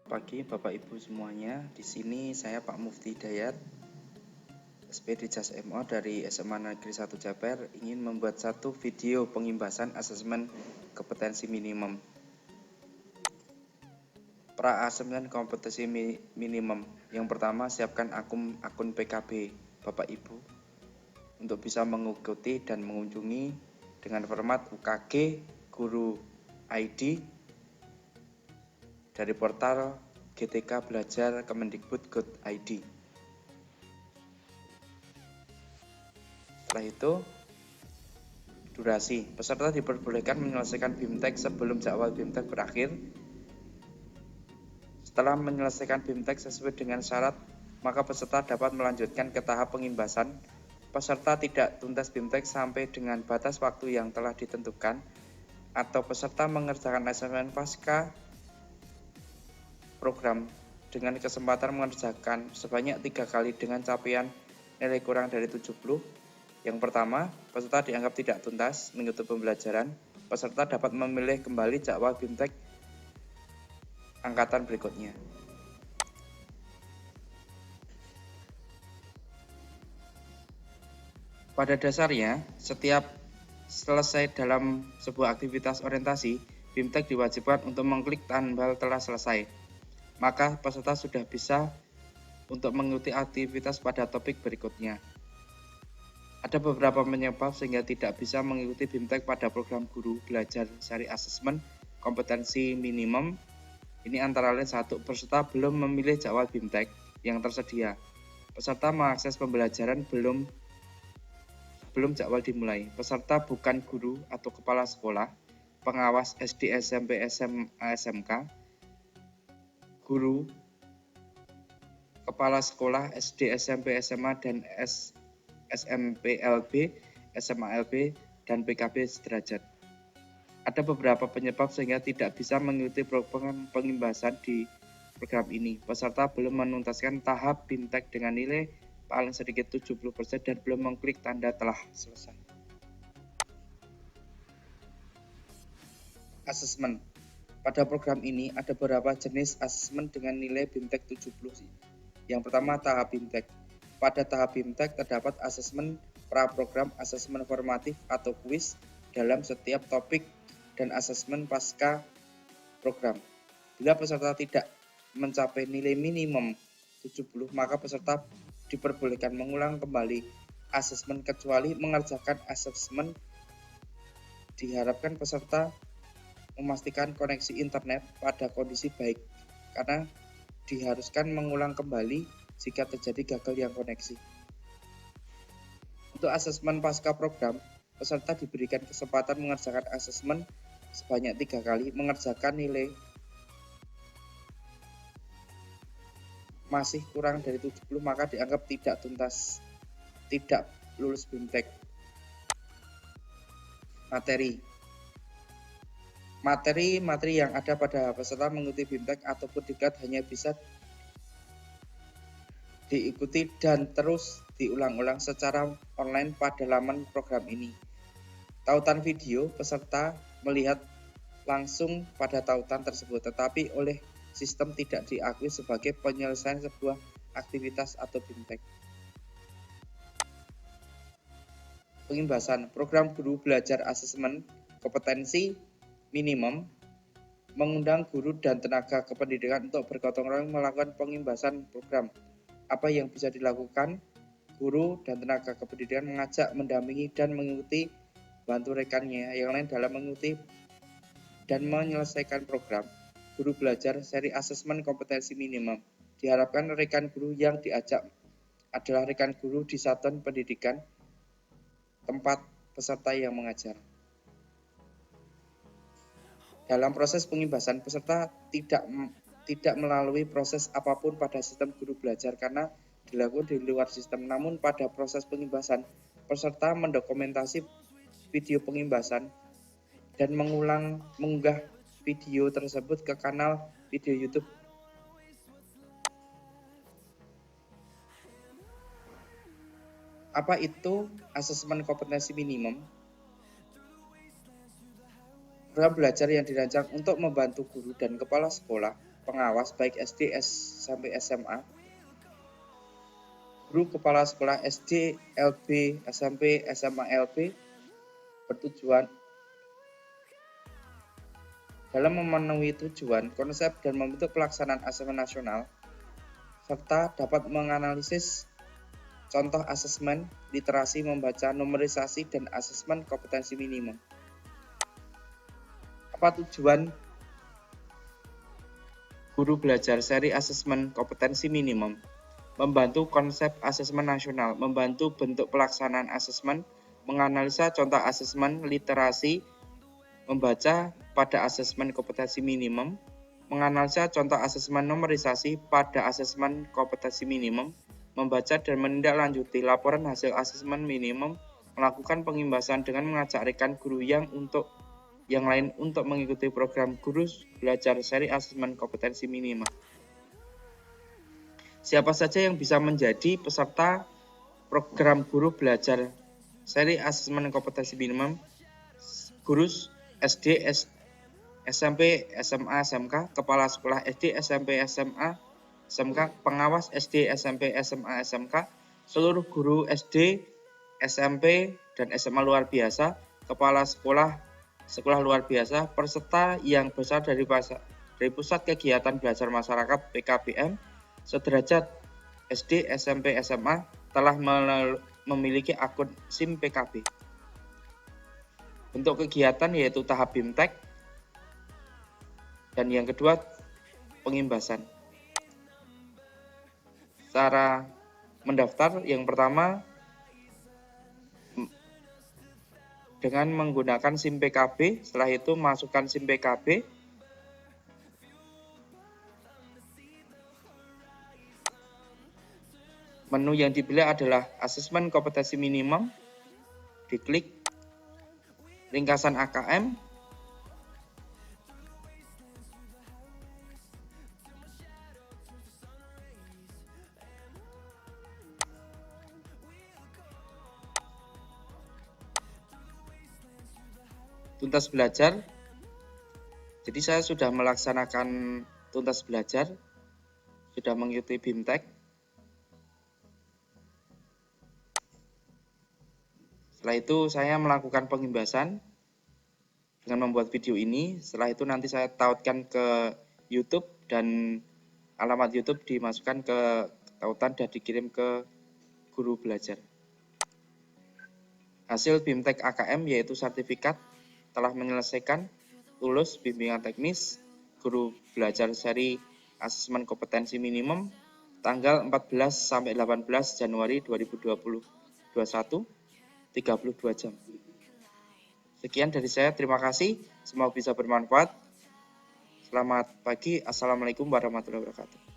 Pagi Bapak Ibu semuanya, di sini saya Pak Mufti Hidayat, SPD JAS MO dari SMA Negeri 1 Jabar ingin membuat satu video pengimbasan asesmen kompetensi minimum. Pra-asesmen kompetensi minimum. Yang pertama, siapkan akun PKB Bapak Ibu untuk bisa mengikuti dan mengunjungi dengan format UKG Guru ID dari portal GTK Belajar Kemendikbud.id. Setelah itu, durasi. Peserta diperbolehkan menyelesaikan BIMTEK sebelum jadwal BIMTEK berakhir. Setelah menyelesaikan BIMTEK sesuai dengan syarat, maka peserta dapat melanjutkan ke tahap pengimbasan. Peserta tidak tuntas BIMTEK sampai dengan batas waktu yang telah ditentukan, atau peserta mengerjakan asesmen pasca program dengan kesempatan mengerjakan sebanyak 3 kali dengan capaian nilai kurang dari 70. Yang pertama, peserta dianggap tidak tuntas mengikuti pembelajaran. Peserta dapat memilih kembali jadwal BIMTEK angkatan berikutnya. Pada dasarnya, setiap selesai dalam sebuah aktivitas orientasi, BIMTEK diwajibkan untuk mengklik tombol telah selesai. Maka peserta sudah bisa untuk mengikuti aktivitas pada topik berikutnya. Ada beberapa penyebab sehingga tidak bisa mengikuti BIMTEK pada program guru belajar seri asesmen kompetensi minimum. Ini antara lain 1. Peserta belum memilih jadwal BIMTEK yang tersedia. Peserta mengakses pembelajaran belum jadwal dimulai. Peserta bukan guru atau kepala sekolah, pengawas SD, SMP, SMA, SMK, guru, kepala sekolah SD, SMP, SMA, dan SMPLB, SMALB, dan PKB sederajat. Ada beberapa penyebab sehingga tidak bisa mengikuti program pengimbasan di program ini. Peserta belum menuntaskan tahap BIMTEK dengan nilai paling sedikit 70% dan belum mengklik tanda telah selesai. Asesmen. Pada program ini ada beberapa jenis asesmen dengan nilai BIMTEK 70. Yang pertama, tahap BIMTEK. Pada tahap BIMTEK terdapat asesmen pra-program, asesmen formatif atau kuis dalam setiap topik, dan asesmen pasca program. Bila peserta tidak mencapai nilai minimum 70, maka peserta diperbolehkan mengulang kembali asesmen kecuali mengerjakan asesmen. Diharapkan peserta memastikan koneksi internet pada kondisi baik, karena diharuskan mengulang kembali jika terjadi gagal yang koneksi. Untuk asesmen pasca program, peserta diberikan kesempatan mengerjakan asesmen sebanyak 3 kali. Mengerjakan nilai masih kurang dari 70 maka dianggap tidak tuntas, tidak lulus BIMTEK. Materi yang ada pada peserta mengikuti BIMTEK ataupun diklat hanya bisa diikuti dan terus diulang-ulang secara online pada laman program ini. Tautan video, peserta melihat langsung pada tautan tersebut, tetapi oleh sistem tidak diakui sebagai penyelesaian sebuah aktivitas atau BIMTEK. Pengimbasan program guru belajar asesmen kompetensi minimum mengundang guru dan tenaga kependidikan untuk bergotong royong melakukan pengimbasan program. Apa yang bisa dilakukan? Guru dan tenaga kependidikan mengajak, mendampingi, dan mengikuti bantu rekannya yang lain dalam mengikuti dan menyelesaikan program guru belajar seri asesmen kompetensi minimum. Diharapkan rekan guru yang diajak adalah rekan guru di satuan pendidikan tempat peserta yang mengajar. Dalam proses pengimbasan, peserta tidak melalui proses apapun pada sistem guru belajar karena dilakukan di luar sistem. Namun pada proses pengimbasan, peserta mendokumentasi video pengimbasan dan mengunggah video tersebut ke kanal video YouTube. Apa itu asesmen kompetensi minimum? Program belajar yang dirancang untuk membantu guru dan kepala sekolah pengawas baik SD sampai SMA, guru kepala sekolah SD, LB, SMP, SMA, LB bertujuan dalam memenuhi tujuan, konsep, dan membentuk pelaksanaan asesmen nasional, serta dapat menganalisis contoh asesmen, literasi membaca, numerisasi, dan asesmen kompetensi minimum. Apa tujuan guru belajar seri asesmen kompetensi minimum? Membantu konsep asesmen nasional, membantu bentuk pelaksanaan asesmen, menganalisa contoh asesmen literasi, membaca pada asesmen kompetensi minimum, menganalisa contoh asesmen numerisasi pada asesmen kompetensi minimum, membaca dan menindaklanjuti laporan hasil asesmen minimum, melakukan pengimbasan dengan mengajak rekan guru yang lain untuk mengikuti program guru belajar seri asesmen kompetensi minimum. Siapa saja yang bisa menjadi peserta program guru belajar seri asesmen kompetensi minimum? Guru SD, SMP, SMA, SMK, kepala sekolah SD, SMP, SMA, SMK, pengawas SD, SMP, SMA, SMK, seluruh guru SD, SMP, dan SMA luar biasa, kepala sekolah luar biasa, peserta yang besar dari Pusat Kegiatan Belajar Masyarakat PKBM, sederajat SD, SMP, SMA telah memiliki akun SIM PKB. Bentuk kegiatan yaitu tahap BIMTEK, dan yang kedua pengimbasan. Cara mendaftar yang pertama dengan menggunakan SIM PKB, setelah itu masukkan SIM PKB. Menu yang dipilih adalah asesmen kompetensi minimum, diklik ringkasan AKM, tuntas belajar. Jadi saya sudah melaksanakan tuntas belajar, sudah mengikuti BIMTEK. Setelah itu saya melakukan pengimbasan dengan membuat video ini. Setelah itu nanti saya tautkan ke YouTube dan alamat YouTube dimasukkan ke tautan dan dikirim ke guru belajar. Hasil BIMTEK AKM yaitu sertifikat telah menyelesaikan lulus bimbingan teknis guru belajar seri asesmen kompetensi minimum tanggal 14 sampai 18 Januari 2021, 32 jam. Sekian dari saya, terima kasih. Semoga bisa bermanfaat. Selamat pagi. Assalamualaikum warahmatullahi wabarakatuh.